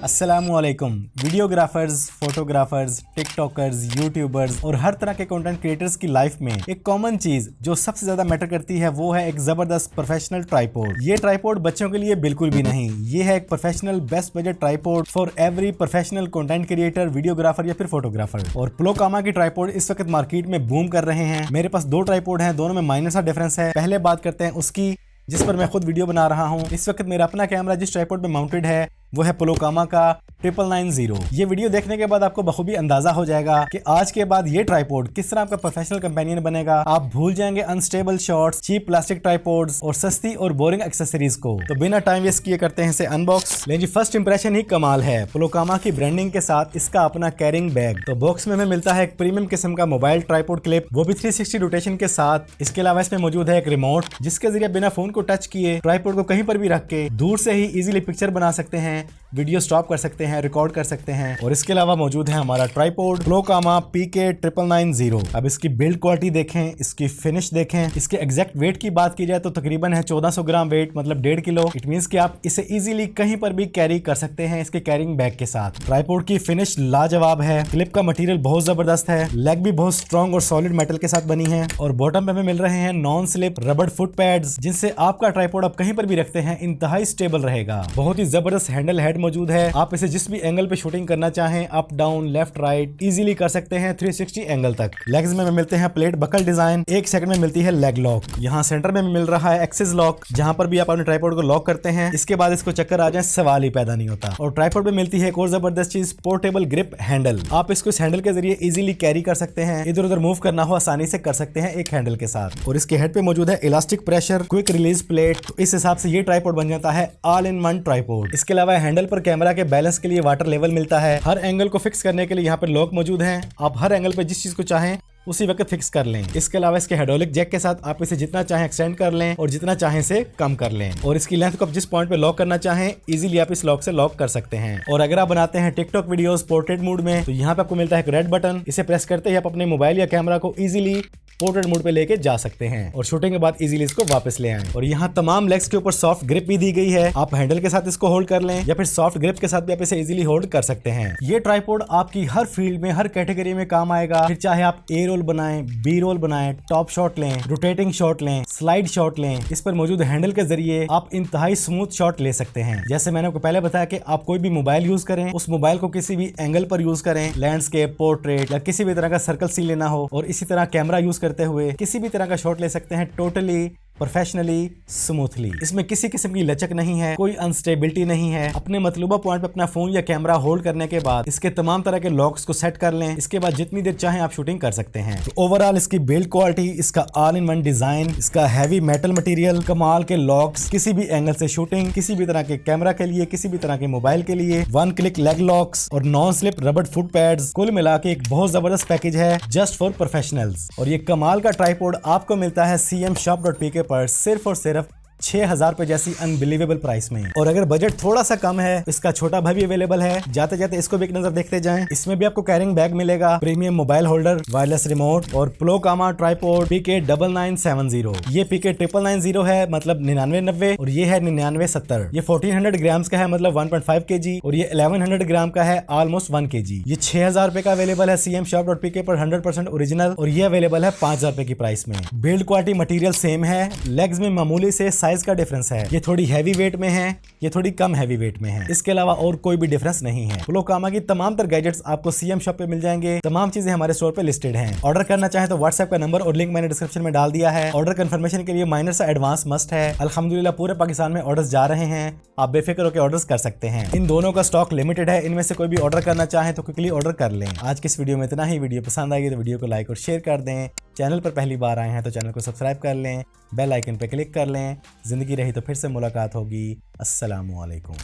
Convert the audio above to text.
अस्सलामुअलैकुम। Videographers, photographers, TikTokers, YouTubers और हर तरह के कंटेंट क्रिएटर्स की लाइफ में एक कॉमन चीज जो सबसे ज्यादा मैटर करती है वो है एक जबरदस्त प्रोफेशनल ट्राइपॉड। ये ट्राइपॉड बच्चों के लिए बिल्कुल भी नहीं, ये है एक professional best budget tripod for every professional content creator, videographer या फिर फोटोग्राफर। और प्लोकामा की ट्राइपॉड इस वक्त मार्केट में बूम कर रहे हैं। मेरे पास दो ट्राइपॉड हैं, दोनों में माइनर सा डिफरेंस है। पहले बात करते हैं उसकी जिस पर मैं खुद वीडियो बना रहा हूं। इस वक्त मेरा अपना कैमरा जिस ट्राइपॉड पे माउंटेड है वो है प्लोकामा का 990। ये वीडियो देखने के बाद आपको बखूबी अंदाजा हो जाएगा कि आज के बाद ये ट्राइपॉड किस तरह आपका प्रोफेशनल कंपेनियन बनेगा। आप भूल जाएंगे unstable shots, cheap plastic tripods और सस्ती और बोरिंग एक्सेसरीज को। तो बिना टाइम वेस्ट किए करते हैं इसे अनबॉक्स। लेकिन जी फर्स्ट इंप्रेशन ही कमाल है। प्लोकामा की ब्रांडिंग के साथ इसका अपना कैरिंग बैग। तो बॉक्स में हमें मिलता है एक प्रीमियम किस्म का मोबाइल ट्राइपॉड क्लिप, वो भी 360 रोटेशन के साथ। इसके अलावा इसमें मौजूद है एक रिमोट जिसके जरिए बिना फोन को टच किए ट्राइपॉड को कहीं पर भी रख के दूर से ही इजीली पिक्चर बना सकते हैं, वीडियो स्टॉप कर सकते हैं, रिकॉर्ड कर सकते हैं। और इसके अलावा मौजूद है हमारा ट्राइपॉड प्लोकामा PK990। अब इसकी बिल्ड क्वालिटी देखें, इसकी फिनिश देखें। इसके एग्जैक्ट वेट की बात की जाए तो तकरीबन है 1400 ग्राम वेट, मतलब 1.5 किलो। इट मींस कि आप इसे इजीली कहीं पर भी कैरी कर सकते हैं इसके कैरिंग बैग के साथ। ट्राइपॉड की फिनिश लाजवाब है, क्लिप का मटेरियल बहुत जबरदस्त है, लेग भी बहुत स्ट्रॉन्ग और सॉलिड मेटल के साथ बनी है। और बॉटम पे हमें मिल रहे हैं नॉन स्लिप रबड़ फुट पैड्स जिनसे आपका ट्राइपॉड आप कहीं पर भी रखते हैं इंतहाई स्टेबल रहेगा। बहुत ही जबरदस्त हैंडल हेड मौजूद है। आप इसे जिस भी एंगल पे शूटिंग करना चाहें, up down left right easily कर सकते हैं 360 एंगल तक। लेग्स में मिलते हैं प्लेट बकल डिजाइन। 1 सेकंड में मिलती है लेग लॉक। यहाँ सेंटर में मिल रहा है एक्सिस लॉक, जहां पर भी आप अपने ट्राइपॉड को लॉक करते हैं इसके बाद इसको चक्कर आ जाए सवाल ही पैदा नहीं होता। और ट्राइपॉड में मिलती है एक और जबरदस्त चीज, पोर्टेबल ग्रिप हैंडल। आप इसको इस हैंडल के जरिए इजीली कैरी कर सकते हैं, इधर उधर मूव करना हो आसानी से कर सकते हैं एक हैंडल के साथ। और इसके हेड पे मौजूद है elastic pressure quick release plate. तो इस हिसाब से ये ट्राइपॉड बन जाता है ऑल इन वन ट्राइपॉड। इसके अलावा हैंडल पर कैमरा के बैलेंस के लिए वाटर लेवल मिलता है। हर एंगल को फिक्स करने के लिए यहाँ पर लॉक मौजूद है। आप हर एंगल पे जिस चीज को चाहें उसी वक्त फिक्स कर लें। इसके अलावा इसके हाइड्रोलिक जैक के साथ आप इसे जितना चाहें एक्सटेंड कर लें और जितना चाहें से कम कर लें। और इसकी लेंथ को आप जिस पॉइंट पे लॉक करना चाहें इजीली आप इस लॉक से लॉक कर सकते हैं। और अगर आप बनाते हैं टिकटॉक वीडियोस पोर्ट्रेट मोड में तो यहाँ पे आपको मिलता है एक रेड बटन। इसे प्रेस करते ही आप अपने मोबाइल या कैमरा को इजीली पोर्ट्रेट मोड पे लेके जा सकते हैं और शूटिंग के बाद इजीली इसको वापस ले आएं। और यहाँ तमाम लेग्स के ऊपर सॉफ्ट ग्रिप भी दी गई है। आप हैंडल के साथ इसको होल्ड कर लें या फिर सॉफ्ट ग्रिप के साथ भी आप इसे इजीली होल्ड कर सकते हैं। ये ट्राइपॉड आपकी हर फील्ड में, हर कैटेगरी में काम आएगा। फिर चाहे आप ए रोल बनाएं, बी रोल बनाएं, टॉप शॉट लें, रोटेटिंग शॉट लें, स्लाइड शॉट लें, इस पर मौजूद हैंडल के जरिए आप इंतहाई स्मूथ शॉट ले सकते हैं। जैसे मैंने आपको पहले बताया कि आप कोई भी मोबाइल यूज करें, उस मोबाइल को किसी भी एंगल पर यूज करें, लैंडस्केप, पोर्ट्रेट या किसी भी तरह का सर्कल सीन लेना हो, और इसी तरह कैमरा यूज करते हुए किसी भी तरह का शॉट ले सकते हैं टोटली प्रोफेशनली स्मूथली। इसमें किसी किस्म की लचक नहीं है, कोई अनस्टेबिलिटी नहीं है। अपने मतलूबा पॉइंट पे अपना फोन या कैमरा होल्ड करने के बाद इसके तमाम तरह के लॉक्स को सेट कर लें। इसके बाद जितनी देर चाहें आप शूटिंग कर सकते हैं। तो ओवरऑल इसकी बिल्ड क्वालिटी, इसका ऑल इन वन डिजाइन, इसका हैवी मेटल मटेरियल, कमाल के लॉक्स, किसी भी एंगल से शूटिंग, किसी भी तरह के कैमरा के लिए, किसी भी तरह के मोबाइल के लिए, 1 क्लिक लेग लॉक्स और नॉन स्लिप रबड़ फुट पैड्स, कुल मिला के एक बहुत जबरदस्त पैकेज है जस्ट फॉर प्रोफेशनल्स। और ये कमाल का ट्राइपॉड आपको मिलता है cmshop.pk पर सिर्फ और सिर्फ 6000 रुपए जैसी अनबिलीवेबल प्राइस में। और अगर बजट थोड़ा सा कम है, इसका छोटा भाई भी अवेलेबल है। जाते जाते इसको भी एक नजर देखते जाएं। इसमें भी आपको कैरिंग बैग मिलेगा, premium mobile holder, wireless remote और प्लोकामा ट्राइपॉड PK9970। ये PK990 है, मतलब 9990, और ये है 9970। ये 1400 ग्राम का है, मतलब 1.5 kg, और ये 1100 ग्राम का है, ऑलमोस्ट 1 kg। ये 6000 रुपए का अवेलेबल है cmshop.pk पर 100% ओरिजिनल, और ये अवेलेबल है 5000 रुपए की प्राइस में। बिल्ड क्वालिटी मटेरियल सेम है, लेग्स में मामूली से साइज का डिफरेंस है। ये थोड़ी हैवी वेट में है, ये थोड़ी कम हैवी वेट में है। इसके अलावा और कोई भी डिफरेंस नहीं है। प्लोकामा की तमाम तर गैजेट्स आपको CM शॉप पे मिल जाएंगे। तमाम चीजें हमारे स्टोर पे लिस्टेड हैं। ऑर्डर करना चाहे तो व्हाट्सएप का नंबर और लिंक मैंने डिस्क्रिप्शन में डाल दिया है। ऑर्डर कंफर्मेशन के लिए माइनर सा एडवांस मस्ट है। अल्हम्दुलिल्लाह पूरे पाकिस्तान में ऑर्डर्स जा रहे हैं, आप बेफिक्र होकर ऑर्डर्स कर सकते हैं। इन दोनों का स्टॉक लिमिटेड है, इनमें से कोई भी ऑर्डर करना चाहे तो क्विकली ऑर्डर कर लें। आज की इस वीडियो में इतना ही। वीडियो पसंद आएगी तो वीडियो को लाइक और शेयर कर दें। चैनल पर पहली बार आए हैं तो चैनल को सब्सक्राइब कर लें, बेल आइकन पर क्लिक कर लें। जिंदगी रही तो फिर से मुलाकात होगी। अस्सलामुअलैकुम।